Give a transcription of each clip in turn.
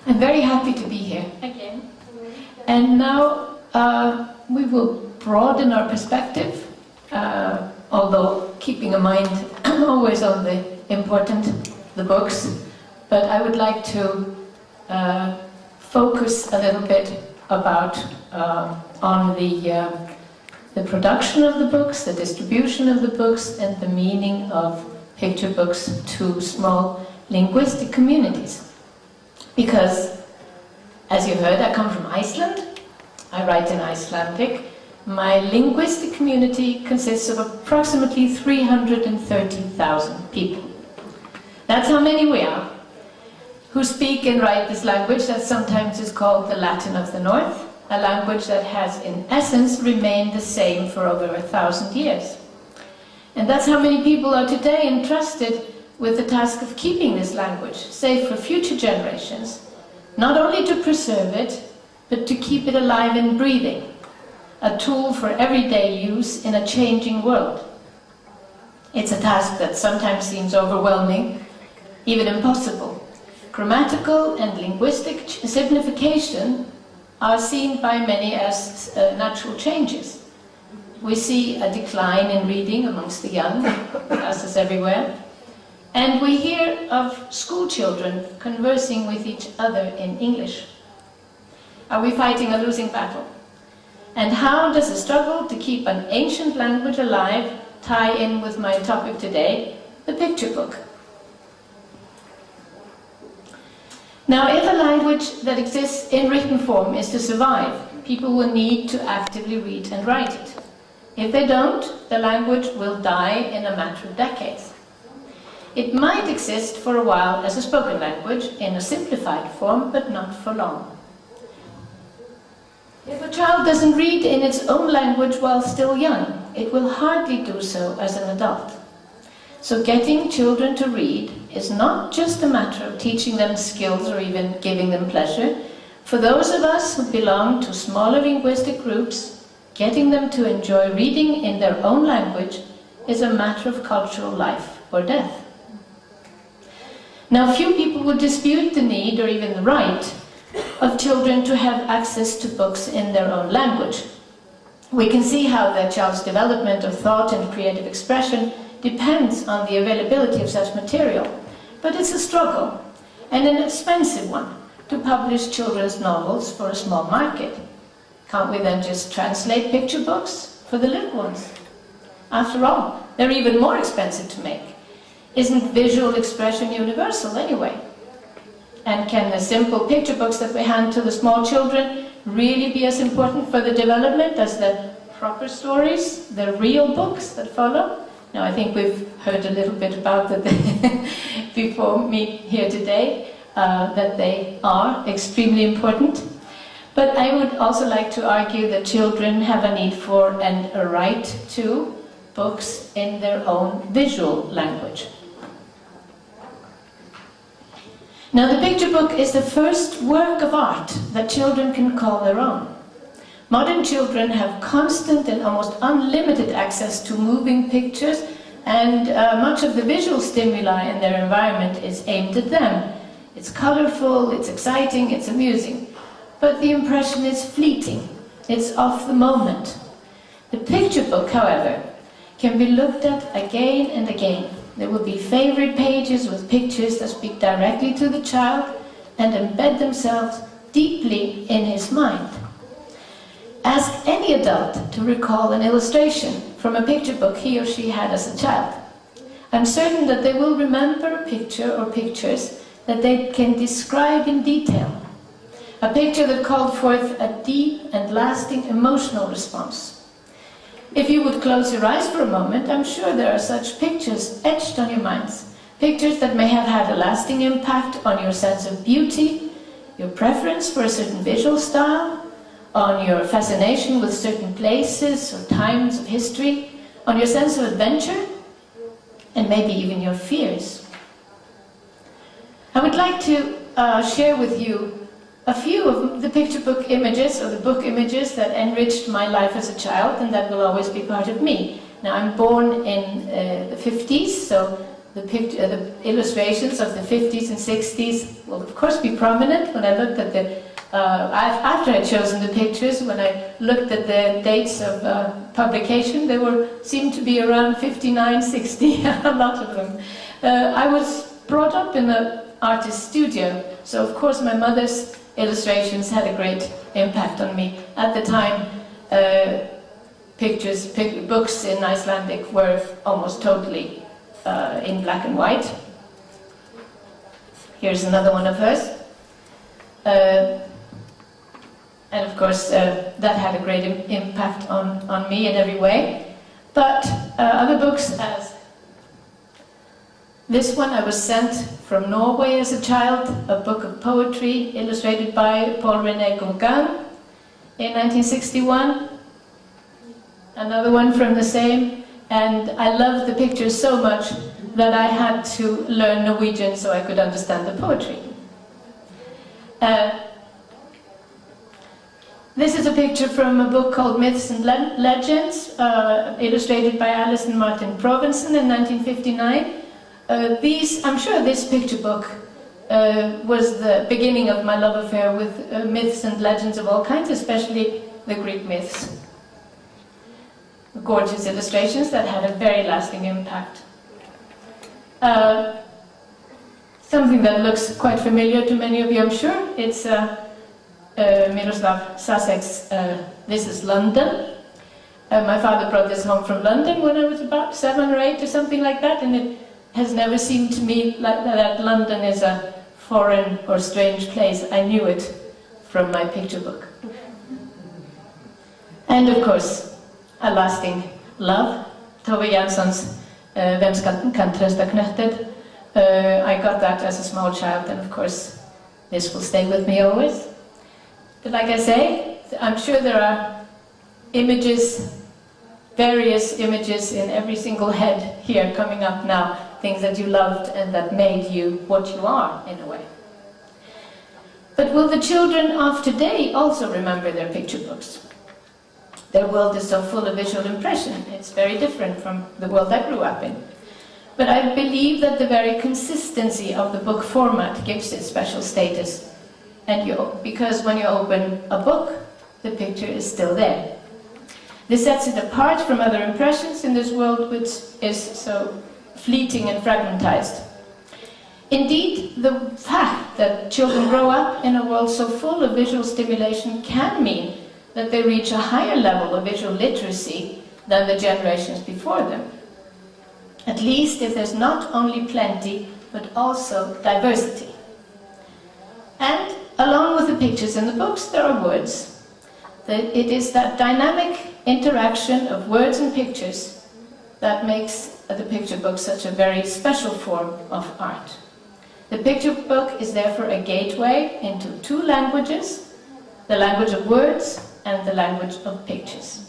I'm very happy to be here again. And now we will broaden our perspective, although keeping in mind always on the important, the books. But I would like to focus a little bit about on the production of the books, the distribution of the books, and the meaning of picture books to small linguistic communities. Because, as you heard, I come from Iceland. I write in Icelandic. My linguistic community consists of approximately 330,000 people. That's how many we are, who speak and write this language that sometimes is called the Latin of the North, a language that has, in essence, remained the same for over 1,000 years. And that's how many people are today entrusted with the task of keeping this language safe for future generations, not only to preserve it, but to keep it alive and breathing, a tool for everyday use in a changing world. It's a task that sometimes seems overwhelming, even impossible. Grammatical and linguistic simplification are seen by many as natural changes. We see a decline in reading amongst the young, as is everywhere. And we hear of school children conversing with each other in English. Are we fighting a losing battle? And how does the struggle to keep an ancient language alive tie in with my topic today, the picture book? Now, if a language that exists in written form is to survive, people will need to actively read and write it. If they don't, the language will die in a matter of decades. It might exist for a while as a spoken language in a simplified form, but not for long. If a child doesn't read in its own language while still young, it will hardly do so as an adult. So getting children to read is not just a matter of teaching them skills or even giving them pleasure. For those of us who belong to smaller linguistic groups, getting them to enjoy reading in their own language is a matter of cultural life or death. Now, few people would dispute the need or even the right of children to have access to books in their own language. We can see how the child's development of thought and creative expression depends on the availability of such material. But it's a struggle, and an expensive one, to publish children's novels for a small market. Can't we then just translate picture books for the little ones? After all, they're even more expensive to make. Isn't visual expression universal anyway? And can the simple picture books that we hand to the small children really be as important for the development as the proper stories, the real books that follow? Now, I think we've heard a little bit about that before me here today, that they are extremely important. But I would also like to argue that children have a need for and a right to books in their own visual language. Now, the picture book is the first work of art that children can call their own. Modern children have constant and almost unlimited access to moving pictures, and much of the visual stimuli in their environment is aimed at them. It's colorful, it's exciting, it's amusing. But the impression is fleeting. It's of the moment. The picture book, however, can be looked at again and again. There will be favorite pages with pictures that speak directly to the child and embed themselves deeply in his mind. Ask any adult to recall an illustration from a picture book he or she had as a child. I'm certain that they will remember a picture or pictures that they can describe in detail. A picture that called forth a deep and lasting emotional response. If you would close your eyes for a moment, I'm sure there are such pictures etched on your minds. Pictures that may have had a lasting impact on your sense of beauty, your preference for a certain visual style, on your fascination with certain places or times of history, on your sense of adventure, and maybe even your fears. I would like to share with you a few of the picture book images, or the book images that enriched my life as a child, and that will always be part of me. Now, I'm born in the 50s, so the illustrations of the 50s and 60s will of course be prominent. When I looked at the, after I'd chosen the pictures, when I looked at the dates of publication, they seemed to be around 59, 60, a lot of them. I was brought up in an artist's studio, so of course my mother's illustrations had a great impact on me. At the time, books in Icelandic were almost totally in black and white. Here's another one of hers. And of course, that had a great impact on me in every way. But other books, as this one, I was sent from Norway as a child, a book of poetry illustrated by Paul René Gauguin in 1961. Another one from the same, and I loved the pictures so much that I had to learn Norwegian so I could understand the poetry. This is a picture from a book called Myths and Legends, illustrated by Alison Martin Provenson in 1959. I'm sure this picture book was the beginning of my love affair with myths and legends of all kinds, especially the Greek myths. Gorgeous illustrations that had a very lasting impact. Something that looks quite familiar to many of you, I'm sure. It's Miroslav Sasek's This is London. My father brought this home from London when I was about 7 or 8 or something like that, and it has never seemed to me like that London is a foreign or strange place. I knew it from my picture book. And of course, a lasting love. Tove Jansson's Hvem kan trösta knöttet. I got that as a small child, and of course, this will stay with me always. But like I say, I'm sure there are images, various images in every single head here coming up now, things that you loved and that made you what you are, in a way. But will the children of today also remember their picture books? Their world is so full of visual impression. It's very different from the world I grew up in. But I believe that the very consistency of the book format gives it special status. Because when you open a book, the picture is still there. This sets it apart from other impressions in this world which is so fleeting and fragmentized. Indeed, the fact that children grow up in a world so full of visual stimulation can mean that they reach a higher level of visual literacy than the generations before them. At least if there's not only plenty, but also diversity. And along with the pictures in the books, there are words. It is that dynamic interaction of words and pictures that makes the picture book such a very special form of art. The picture book is therefore a gateway into 2 languages, the language of words and the language of pictures.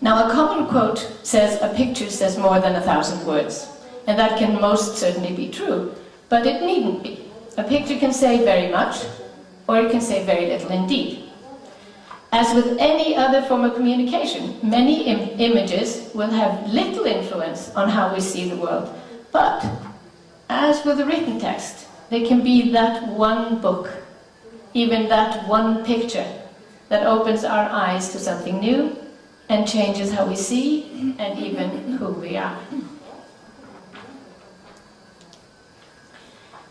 Now, a common quote says, "A picture says more than 1,000 words." And that can most certainly be true, but it needn't be. A picture can say very much, or it can say very little indeed. As with any other form of communication, many images will have little influence on how we see the world. But, as with a written text, they can be that one book, even that one picture, that opens our eyes to something new and changes how we see and even who we are.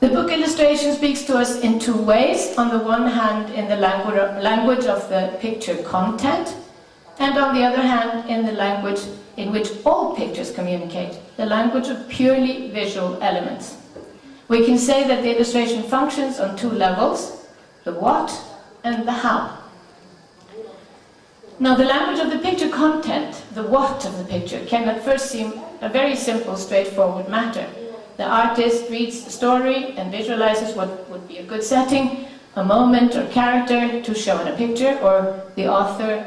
The book illustration speaks to us in 2 ways. On the one hand, in the language of the picture content, and on the other hand, in the language in which all pictures communicate, the language of purely visual elements. We can say that the illustration functions on 2 levels, the what and the how. Now, the language of the picture content, the what of the picture, can at first seem a very simple, straightforward matter. The artist reads the story and visualizes what would be a good setting, a moment or character to show in a picture, or the author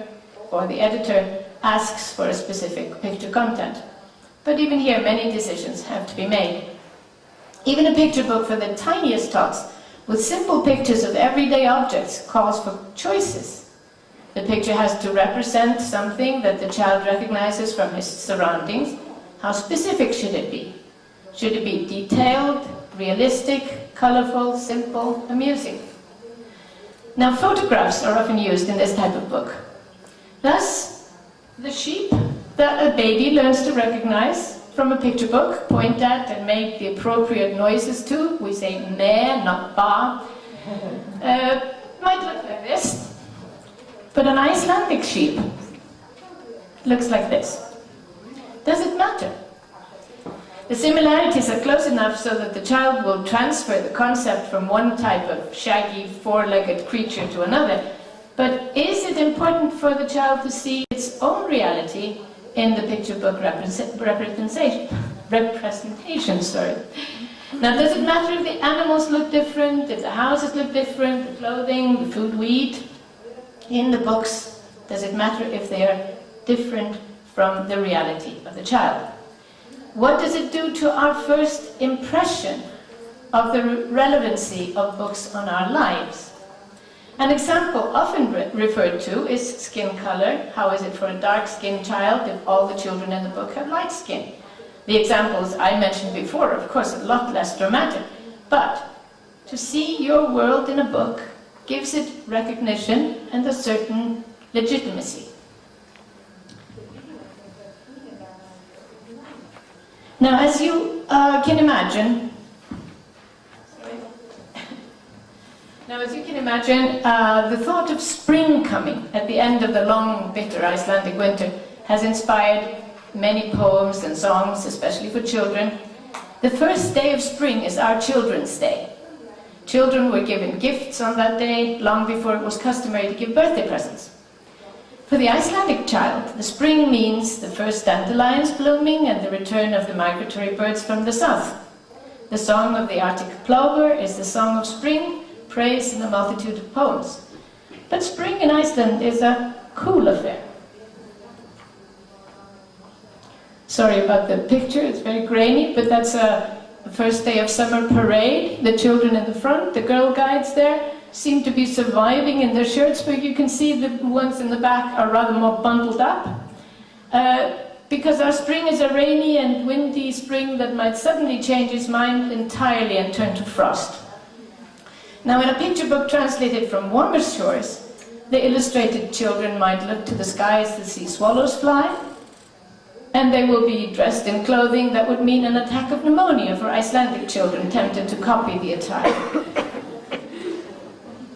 or the editor asks for a specific picture content. But even here, many decisions have to be made. Even a picture book for the tiniest tots, with simple pictures of everyday objects, calls for choices. The picture has to represent something that the child recognizes from his surroundings, How specific should it be? Should it be detailed, realistic, colorful, simple, amusing? Now, photographs are often used in this type of book. Thus, the sheep that a baby learns to recognize from a picture book, point at and make the appropriate noises to, we say meh, not ba, might look like this. But an Icelandic sheep looks like this. Does it matter? The similarities are close enough so that the child will transfer the concept from one type of shaggy, four-legged creature to another. But is it important for the child to see its own reality in the picture book representation? Now, does it matter if the animals look different, if the houses look different, the clothing, the food we eat in the books? Does it matter if they are different from the reality of the child? What does it do to our first impression of the relevancy of books on our lives? An example often referred to is skin color. How is it for a dark-skinned child if all the children in the book have light skin? The examples I mentioned before, of course, a lot less dramatic. But to see your world in a book gives it recognition and a certain legitimacy. Now, as you can imagine, the thought of spring coming at the end of the long, bitter Icelandic winter has inspired many poems and songs, especially for children. The first day of spring is our Children's Day. Children were given gifts on that day, long before it was customary to give birthday presents. For the Icelandic child, the spring means the first dandelions blooming and the return of the migratory birds from the south. The song of the Arctic plover is the song of spring, praised in a multitude of poems. But spring in Iceland is a cool affair. Sorry about the picture, it's very grainy, but that's the first day of summer parade. The children in the front, the Girl Guides there, seem to be surviving in their shirts, but you can see the ones in the back are rather more bundled up. Because our spring is a rainy and windy spring that might suddenly change its mind entirely and turn to frost. Now, in a picture book translated from warmer shores, the illustrated children might look to the skies to see swallows fly, and they will be dressed in clothing that would mean an attack of pneumonia for Icelandic children tempted to copy the attire.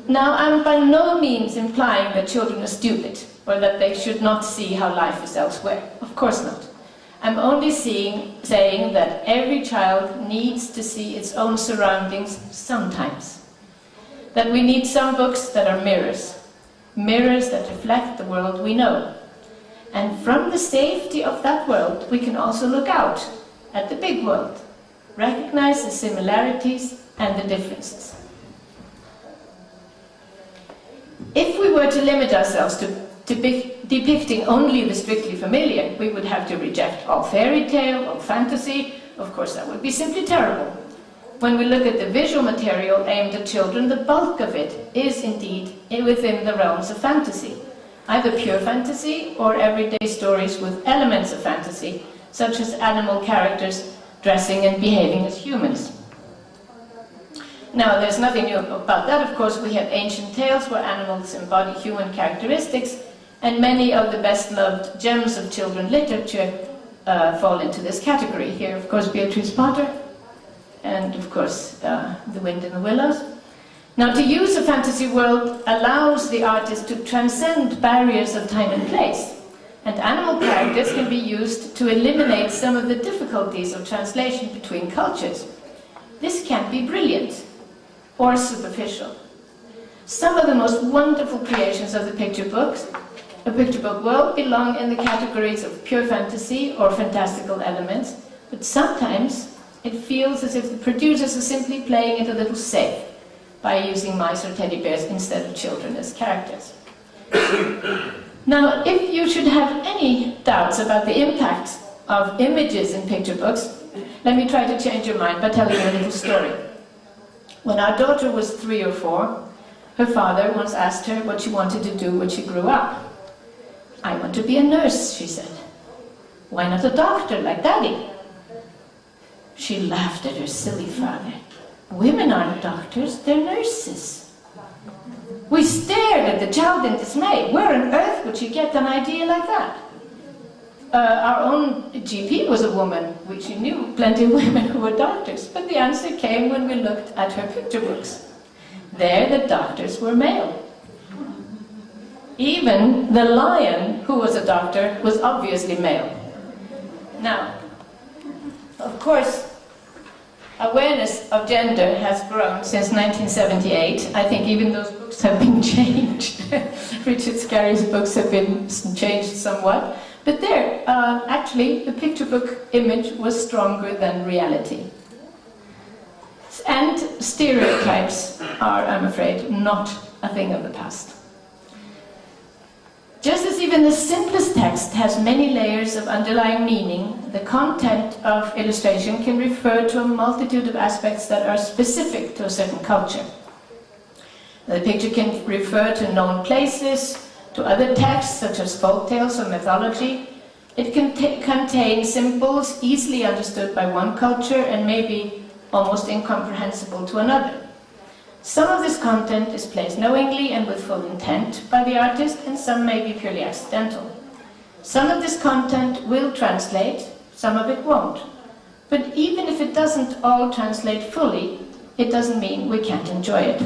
Now, I'm by no means implying that children are stupid, or that they should not see how life is elsewhere. Of course not. I'm only saying that every child needs to see its own surroundings sometimes. That we need some books that are mirrors that reflect the world we know. And from the safety of that world, we can also look out at the big world, recognize the similarities and the differences. If we were to limit ourselves to depicting only the strictly familiar, we would have to reject all fairy tale, all fantasy. Of course, that would be simply terrible. When we look at the visual material aimed at children, the bulk of it is indeed within the realms of fantasy. Either pure fantasy or everyday stories with elements of fantasy, such as animal characters dressing and behaving as humans. Now, there's nothing new about that, of course. We have ancient tales where animals embody human characteristics, and many of the best-loved gems of children literature fall into this category. Here, of course, Beatrice Potter, and of course, The Wind in the Willows. Now, to use a fantasy world allows the artist to transcend barriers of time and place, and animal characters can be used to eliminate some of the difficulties of translation between cultures. This can be brilliant or superficial. Some of the most wonderful creations of the picture book world belong in the categories of pure fantasy or fantastical elements, but sometimes it feels as if the producers are simply playing it a little safe by using mice or teddy bears instead of children as characters. Now, if you should have any doubts about the impact of images in picture books, let me try to change your mind by telling you a little story. When our daughter was 3 or 4, her father once asked her what she wanted to do when she grew up. "I want to be a nurse," she said. Why not a doctor like Daddy? She laughed at her silly father. Women aren't doctors, they're nurses. We stared at the child in dismay. Where on earth would she get an idea like that? Our own GP was a woman. She knew plenty of women who were doctors, but the answer came when we looked at her picture books. There the doctors were male. Even the lion, who was a doctor, was obviously male. Now, of course, awareness of gender has grown since 1978. I think even those books have been changed. Richard Scarry's books have been changed somewhat. But there, actually, the picture book image was stronger than reality. And stereotypes are, I'm afraid, not a thing of the past. Just as even the simplest text has many layers of underlying meaning, the content of illustration can refer to a multitude of aspects that are specific to a certain culture. The picture can refer to known places, to other texts such as folk tales or mythology. It can contain symbols easily understood by one culture and maybe almost incomprehensible to another. Some of this content is placed knowingly and with full intent by the artist, and some may be purely accidental. Some of this content will translate, some of it won't. But even if it doesn't all translate fully, it doesn't mean we can't enjoy it.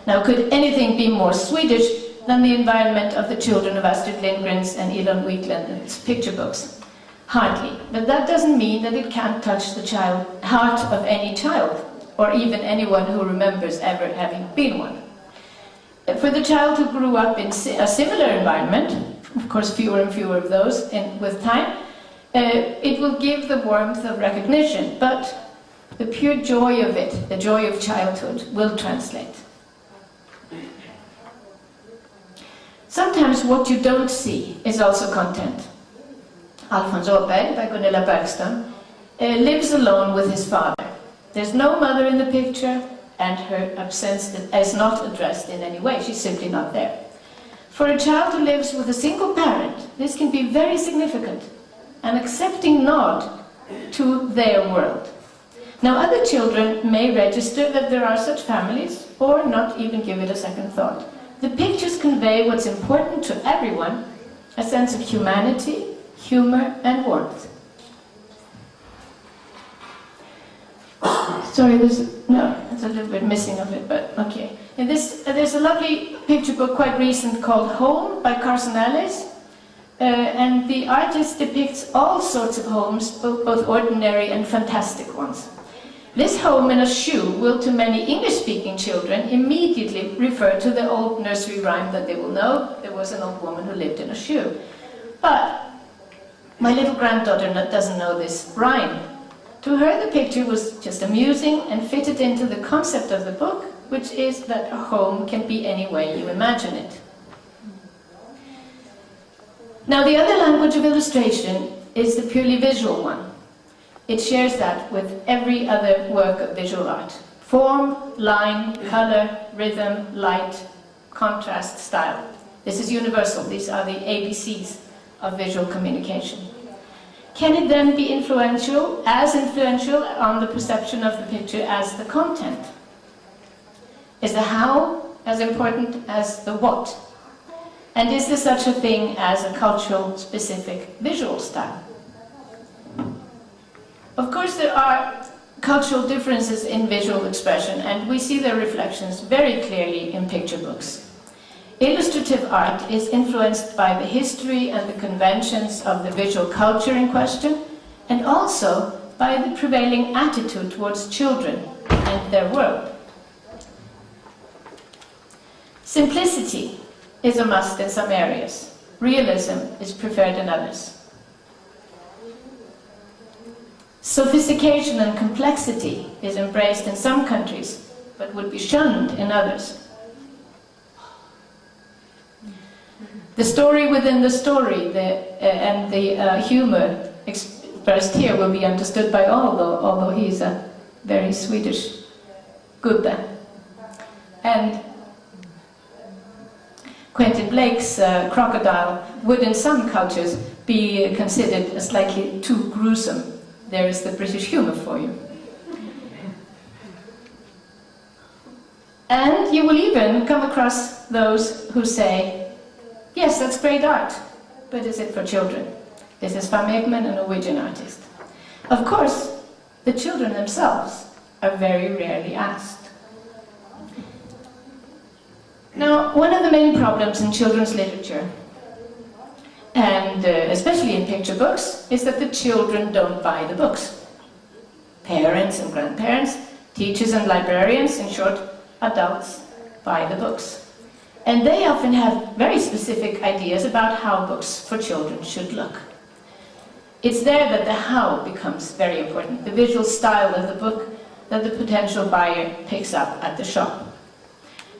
Now, could anything be more Swedish than the environment of the children of Astrid Lindgren's and Elon Wheatland's picture books? Hardly. But that doesn't mean that it can't touch the heart of any child, or even anyone who remembers ever having been one. For the child who grew up in a similar environment, of course fewer and fewer of those with time, it will give the warmth of recognition, but the pure joy of it, the joy of childhood, will translate. Sometimes what you don't see is also content. Alfons Åberg, by Gunilla Bergström, lives alone with his father. There's no mother in the picture, and her absence is not addressed in any way. She's simply not there. For a child who lives with a single parent, this can be very significant, an accepting nod to their world. Now, other children may register that there are such families, or not even give it a second thought. The pictures convey what's important to everyone, a sense of humanity, humor, and warmth. Sorry, it's a little bit missing of it, but okay. In this, there's a lovely picture book, quite recent, called Home by Carson Ellis. And the artist depicts all sorts of homes, both ordinary and fantastic ones. This home in a shoe will, to many English-speaking children, immediately refer to the old nursery rhyme that they will know. There was an old woman who lived in a shoe. But my little granddaughter doesn't know this rhyme. To her, the picture was just amusing and fitted into the concept of the book, which is that a home can be any way you imagine it. Now, the other language of illustration is the purely visual one. It shares that with every other work of visual art. Form, line, color, rhythm, light, contrast, style. This is universal. These are the ABCs of visual communication. Can it then be influential on the perception of the picture as the content? Is the how as important as the what? And is there such a thing as a cultural specific visual style? Of course, there are cultural differences in visual expression, and we see their reflections very clearly in picture books. Illustrative art is influenced by the history and the conventions of the visual culture in question, and also by the prevailing attitude towards children and their world. Simplicity is a must in some areas. Realism is preferred in others. Sophistication and complexity is embraced in some countries, but would be shunned in others. The story within the story and the humor expressed here will be understood by all, although he's a very Swedish gubbe. And Quentin Blake's crocodile would in some cultures be considered as slightly too gruesome. There is the British humour for you. And you will even come across those who say, yes, that's great art, but is it for children? This is Van Egman, a Norwegian artist. Of course, the children themselves are very rarely asked. Now, one of the main problems in children's literature, and especially in picture books, is that the children don't buy the books. Parents and grandparents, teachers and librarians, in short, adults, buy the books. And they often have very specific ideas about how books for children should look. It's there that the how becomes very important, the visual style of the book that the potential buyer picks up at the shop.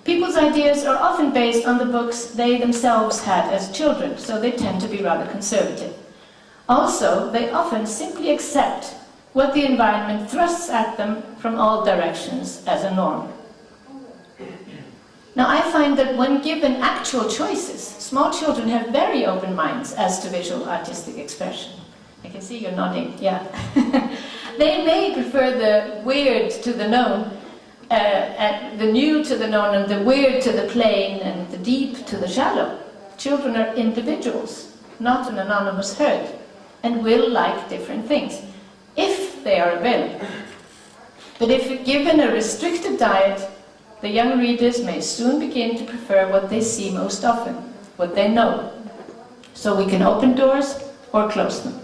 People's ideas are often based on the books they themselves had as children, so they tend to be rather conservative. Also, they often simply accept what the environment thrusts at them from all directions as a norm. Now, I find that when given actual choices, small children have very open minds as to visual artistic expression. I can see you're nodding, yeah. They may prefer the weird to the known, and the new to the known, and the weird to the plain, and the deep to the shallow. Children are individuals, not an anonymous herd, and will like different things, if they are available. But if given a restricted diet, the young readers may soon begin to prefer what they see most often, what they know. So we can open doors or close them.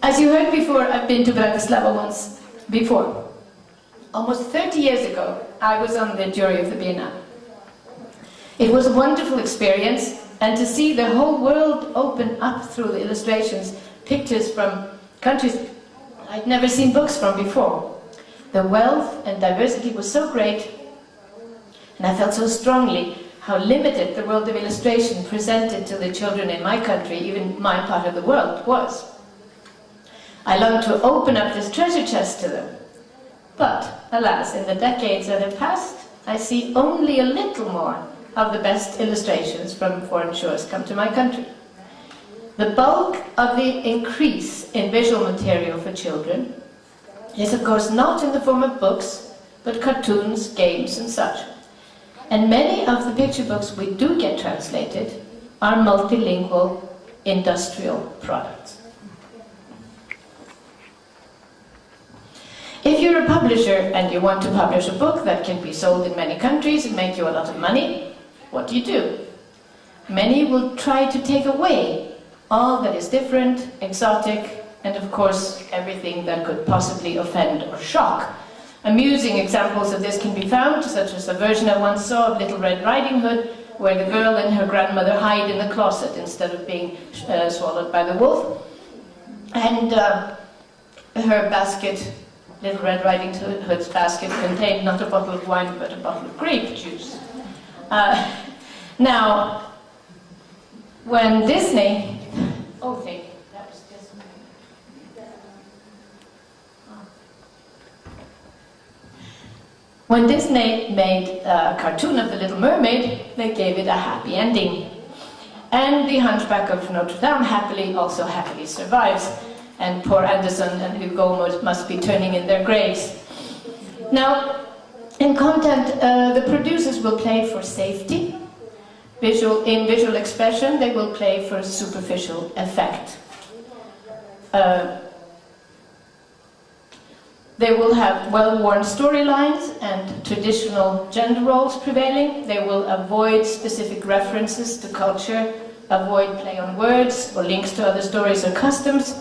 As you heard before, I've been to Bratislava once before. Almost 30 years ago, I was on the jury of the Biennale. It was a wonderful experience, and to see the whole world open up through the illustrations, pictures from countries I'd never seen books from before. The wealth and diversity was so great, and I felt so strongly how limited the world of illustration presented to the children in my country, even my part of the world, was. I longed to open up this treasure chest to them. But, alas, in the decades that have passed, I see only a little more of the best illustrations from foreign shores come to my country. The bulk of the increase in visual material for children is, of course, not in the form of books, but cartoons, games, and such. And many of the picture books we do get translated are multilingual industrial products. If you're a publisher and you want to publish a book that can be sold in many countries and make you a lot of money, what do? Many will try to take away all that is different, exotic, and of course everything that could possibly offend or shock. Amusing examples of this can be found, such as a version I once saw of Little Red Riding Hood, where the girl and her grandmother hide in the closet instead of being swallowed by the wolf. And her basket, Little Red Riding Hood's basket, contained not a bottle of wine, but a bottle of grape juice. Now, when Disney... Oh, thank you. That was just... When Disney made a cartoon of The Little Mermaid, they gave it a happy ending. And the Hunchback of Notre Dame also happily survives. And poor Anderson and Hugo must be turning in their graves. Now, in content, the producers will play for safety. In visual expression, they will play for superficial effect. They will have well-worn storylines and traditional gender roles prevailing. They will avoid specific references to culture, avoid play on words or links to other stories or customs.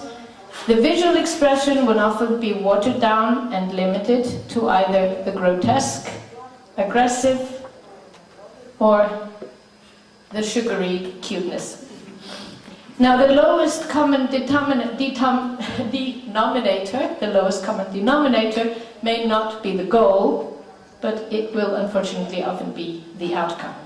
The visual expression will often be watered down and limited to either the grotesque, aggressive, or the sugary cuteness. Now, the lowest common denominator may not be the goal, but it will unfortunately often be the outcome.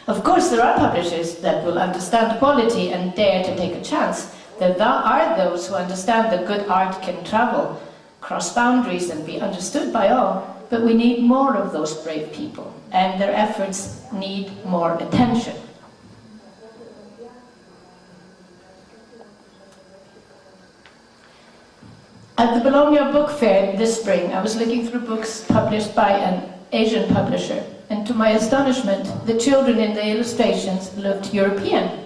Of course, there are publishers that will understand quality and dare to take a chance. There are those who understand that good art can travel, cross boundaries, and be understood by all. but we need more of those brave people, and their efforts need more attention. At the Bologna Book Fair this spring, I was looking through books published by an Asian publisher, and to my astonishment, the children in the illustrations looked European.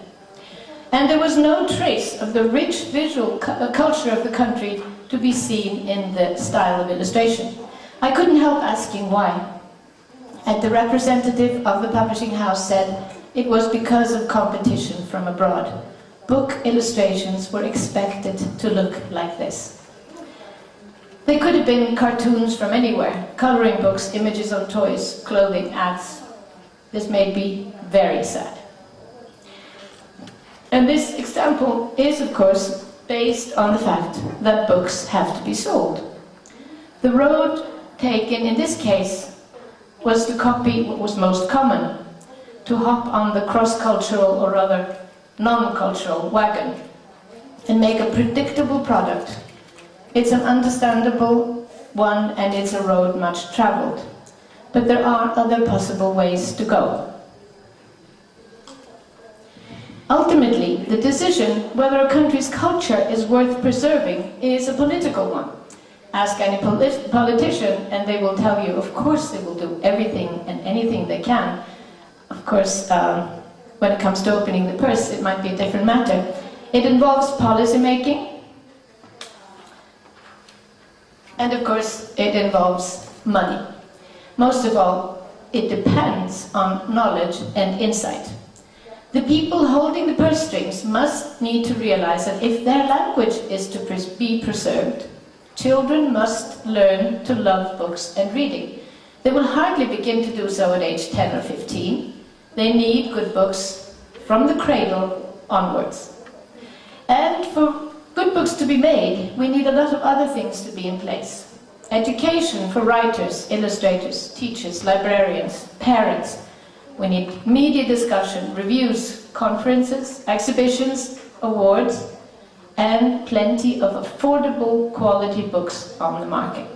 And there was no trace of the rich visual culture of the country to be seen in the style of illustration. I couldn't help asking why. And the representative of the publishing house said it was because of competition from abroad. Book illustrations were expected to look like this. They could have been cartoons from anywhere, coloring books, images on toys, clothing, ads. This made me very sad. And this example is, of course, based on the fact that books have to be sold. The road taken in this case was to copy what was most common, to hop on the cross-cultural, or rather non-cultural wagon and make a predictable product. It's an understandable one, and it's a road much traveled. But there are other possible ways to go. Ultimately, the decision whether a country's culture is worth preserving is a political one. Ask any politician and they will tell you, of course, they will do everything and anything they can. Of course, when it comes to opening the purse, it might be a different matter. It involves policy making. And of course, it involves money. Most of all, it depends on knowledge and insight. The people holding the purse strings must need to realize that if their language is to be preserved, children must learn to love books and reading. They will hardly begin to do so at age 10 or 15. They need good books from the cradle onwards. And for good books to be made, we need a lot of other things to be in place. Education for writers, illustrators, teachers, librarians, parents. We need media discussion, reviews, conferences, exhibitions, awards, and plenty of affordable quality books on the market.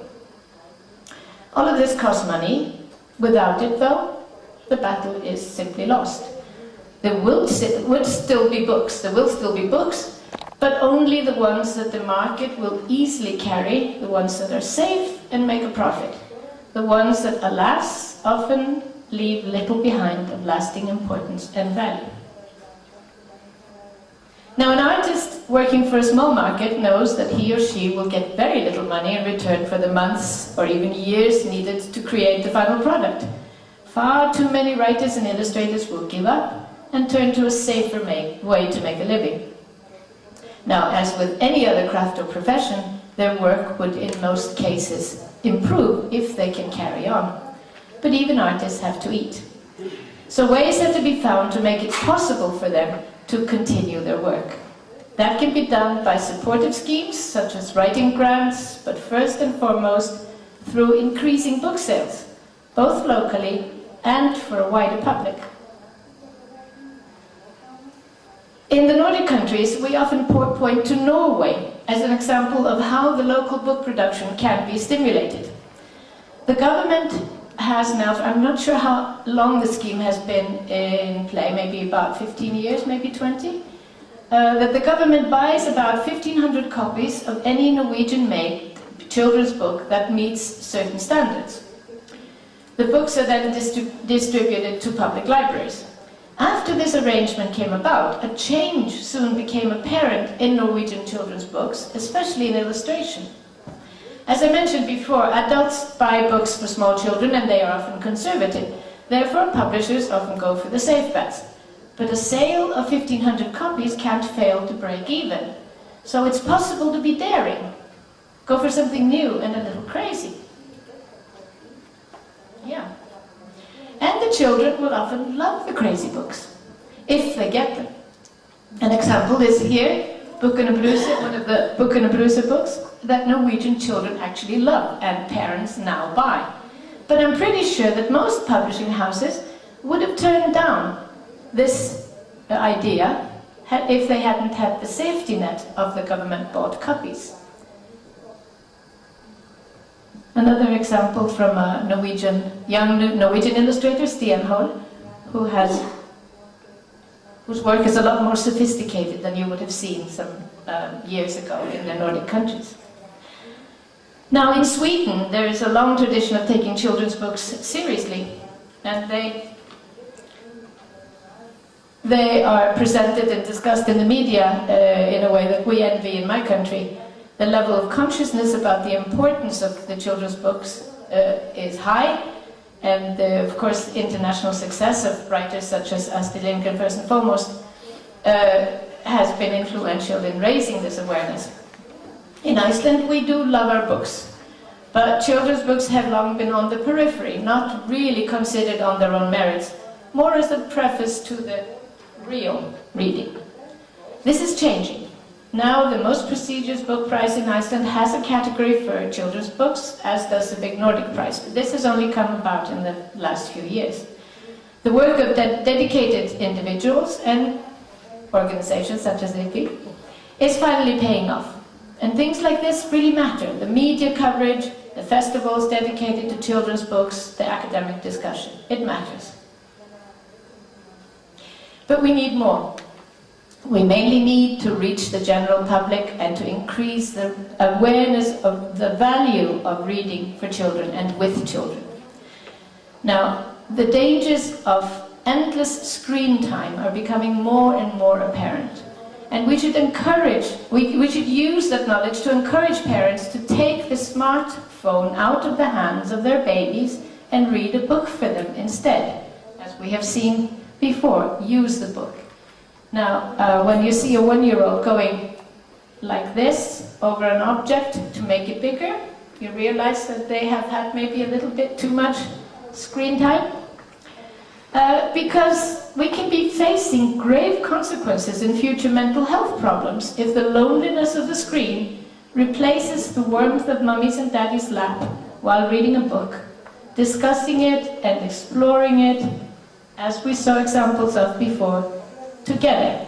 All of this costs money. Without it, though, the battle is simply lost. There would still be books, but only the ones that the market will easily carry, the ones that are safe and make a profit, the ones that, alas, often leave little behind of lasting importance and value. Now, an artist working for a small market knows that he or she will get very little money in return for the months or even years needed to create the final product. Far too many writers and illustrators will give up and turn to a safer way to make a living. Now, as with any other craft or profession, their work would in most cases improve if they can carry on. But even artists have to eat. So ways have to be found to make it possible for them to continue their work. That can be done by supportive schemes such as writing grants, but first and foremost through increasing book sales, both locally and for a wider public. In the Nordic countries, we often point to Norway as an example of how the local book production can be stimulated. The government has now, I'm not sure how long the scheme has been in play, maybe about 15 years, maybe 20, that the government buys about 1,500 copies of any Norwegian-made children's book that meets certain standards. The books are then distributed to public libraries. After this arrangement came about, a change soon became apparent in Norwegian children's books, especially in illustration. As I mentioned before, adults buy books for small children and they are often conservative. Therefore, publishers often go for the safe bets. But a sale of 1,500 copies can't fail to break even. So it's possible to be daring, go for something new and a little crazy. Yeah. And the children will often love the crazy books, if they get them. An example is here, Boken og Bruse, one of the Boken og Bruse books that Norwegian children actually love and parents now buy. But I'm pretty sure that most publishing houses would have turned down this idea if they hadn't had the safety net of the government-bought copies. Another example from a young Norwegian illustrator, Stian Hol, whose work is a lot more sophisticated than you would have seen some years ago in the Nordic countries. Now in Sweden there is a long tradition of taking children's books seriously, and they are presented and discussed in the media in a way that we envy in my country. The level of consciousness about the importance of the children's books is high, and of course the international success of writers such as Astrid Lindgren, first and foremost, has been influential in raising this awareness. In Iceland we do love our books, but children's books have long been on the periphery, not really considered on their own merits, more as a preface to the real reading. This is changing. Now the most prestigious book prize in Iceland has a category for children's books, as does the big Nordic prize. But this has only come about in the last few years. The work of dedicated individuals and organizations such as VIDÍŠ is finally paying off. And things like this really matter. The media coverage, the festivals dedicated to children's books, the academic discussion. It matters. But we need more. We mainly need to reach the general public and to increase the awareness of the value of reading for children and with children. Now, the dangers of endless screen time are becoming more and more apparent. And we should use that knowledge to encourage parents to take the smartphone out of the hands of their babies and read a book for them instead. As we have seen before, use the book. Now, when you see a 1-year-old going like this over an object to make it bigger, you realize that they have had maybe a little bit too much screen time. Because we can be facing grave consequences in future mental health problems if the loneliness of the screen replaces the warmth of mummy's and daddy's lap while reading a book, discussing it and exploring it, as we saw examples of before, together.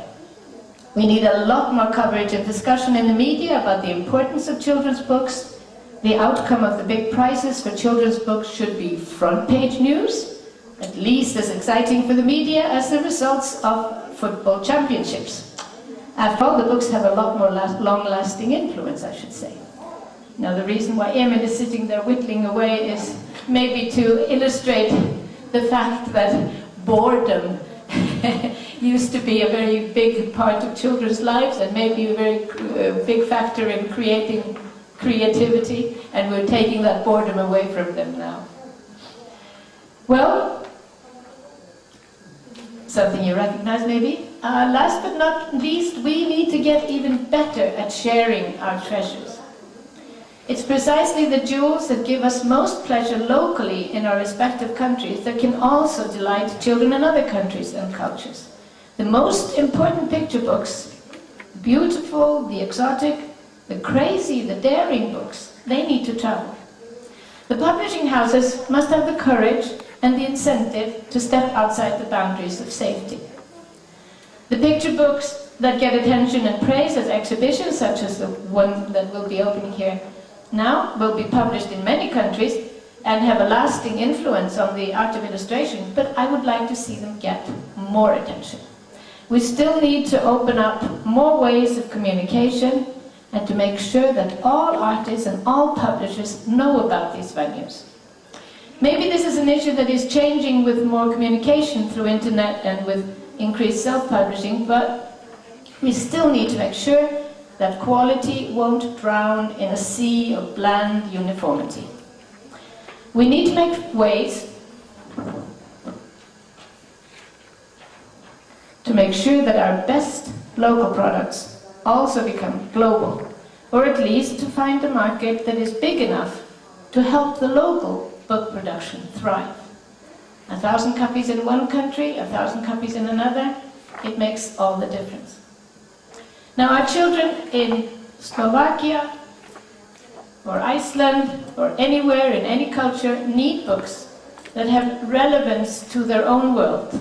We need a lot more coverage and discussion in the media about the importance of children's books. The outcome of the big prizes for children's books should be front-page news, at least as exciting for the media as the results of football championships. After all, the books have a lot more long-lasting influence, I should say. Now, the reason why Emil is sitting there whittling away is maybe to illustrate the fact that boredom used to be a very big part of children's lives and maybe a very big factor in creating creativity, and we're taking that boredom away from them now. Well, something you recognize maybe. Last but not least, we need to get even better at sharing our treasures. It's precisely the jewels that give us most pleasure locally in our respective countries that can also delight children in other countries and cultures. The most important picture books, beautiful, the exotic, the crazy, the daring books, they need to travel. The publishing houses must have the courage and the incentive to step outside the boundaries of safety. The picture books that get attention and praise at exhibitions, such as the one that will be opening here now, will be published in many countries and have a lasting influence on the art of illustration, but I would like to see them get more attention. We still need to open up more ways of communication and to make sure that all artists and all publishers know about these venues. Maybe this is an issue that is changing with more communication through internet and with increased self-publishing, but we still need to make sure that quality won't drown in a sea of bland uniformity. We need to make ways to make sure that our best local products also become global, or at least to find a market that is big enough to help the local book production thrive. 1,000 copies in one country, 1,000 copies in another, it makes all the difference. Now, our children in Slovakia, or Iceland, or anywhere in any culture need books that have relevance to their own world.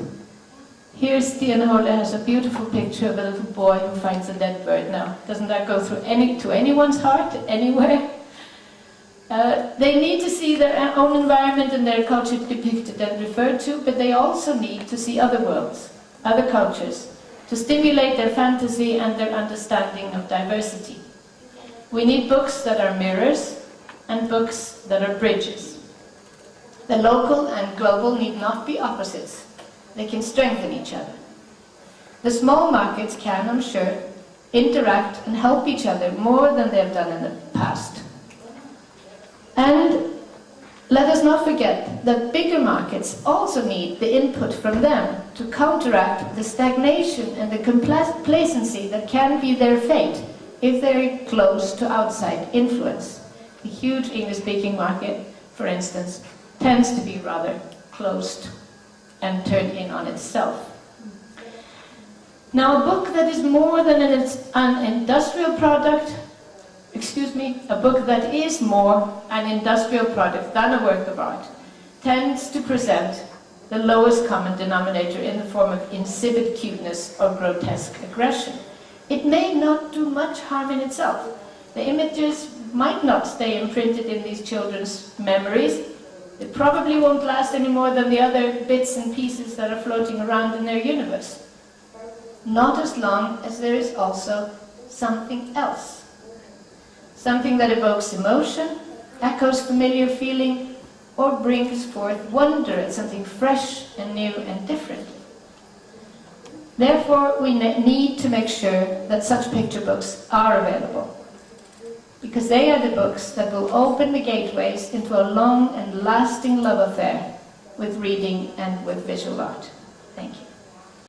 Here, Stian Hole has a beautiful picture of a little boy who finds a dead bird. Now, doesn't that go through to anyone's heart, anywhere? They need to see their own environment and their culture depicted and referred to, but they also need to see other worlds, other cultures, to stimulate their fantasy and their understanding of diversity. We need books that are mirrors and books that are bridges. The local and global need not be opposites. They can strengthen each other. The small markets can, I'm sure, interact and help each other more than they have done in the past. And let us not forget that bigger markets also need the input from them to counteract the stagnation and the complacency that can be their fate if they're close to outside influence. The huge English-speaking market, for instance, tends to be rather closed and turned in on itself. Now, a book that is more than an industrial product, a book that is more an industrial product than a work of art, tends to present the lowest common denominator in the form of insipid cuteness or grotesque aggression. It may not do much harm in itself. The images might not stay imprinted in these children's memories. It probably won't last any more than the other bits and pieces that are floating around in their universe. Not as long as there is also something else. Something that evokes emotion, echoes familiar feeling, or brings forth wonder at something fresh and new and different. Therefore, we need to make sure that such picture books are available, because they are the books that will open the gateways into a long and lasting love affair with reading and with visual art.